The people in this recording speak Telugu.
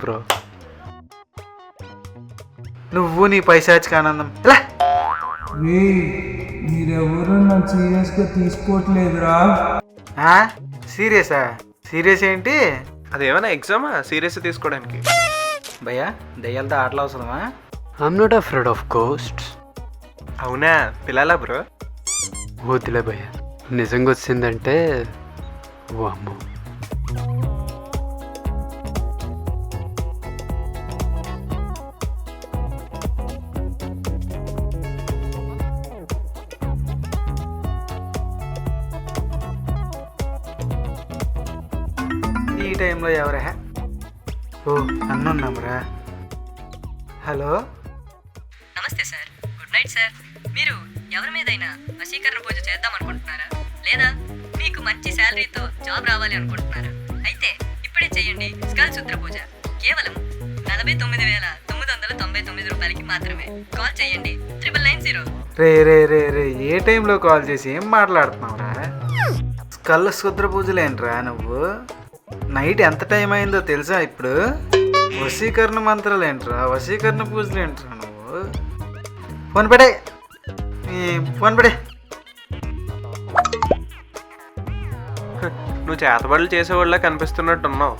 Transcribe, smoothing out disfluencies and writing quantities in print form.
బ్రో. నువ్వు నీ పైశాచిక ఆనందం ఎలా మీరెవరు నన్ను సీరియస్గా తీసుకోవట్లేదురా. సీరియసా? సీరియస్ ఏంటి? అదేమైనా ఎగ్జామా సీరియస్ తీసుకోవడానికి? భయ్యా దయ్యాలతో ఆటలు అవసరమా? I'm not afraid of ghosts. అవునా పిల్లలా బ్రో? వద్దులే భయ్య, నిజంగా వచ్చిందంటే ఓ అమ్మో. ఈ టైంలో ఎవరా? ఓ అన్నున్నాంరా. హలో నమస్తే సార్, గుడ్ నైట్ సార్. మీరు ఎవరి మీదైనా వశీకరణ పూజ చేద్దాం అనుకుంటున్నారా, లేదా మీకు మంచి శాలరీతో జాబ్ రావాలి అనుకుంటున్నారా? అయితే ఇప్పుడే చేయండి స్కల్ సూత్ర పూజ. కేవలం 49,999 రూపాయలకి మాత్రమే. కాల్ చేయండి 9990. రే రే రే రే ఏ టైంలో కాల్ చేసి ఏం మాట్లాడుతున్నావురా? స్కల్ శుద్ర పూజలేంట్రా నువ్వు? నైట్ ఎంత టైం అయిందో తెలుసా ఇప్పుడు? వశీకరణ మంత్రాలు ఏంట్రా, వశీకరణ పూజలు ఏంట్రా నువ్వు? ఫోన్ పడే, ఫోన్ పడే. నువ్వు చేతబడులు చేసేవాళ్ళ కనిపిస్తున్నట్టున్నావు.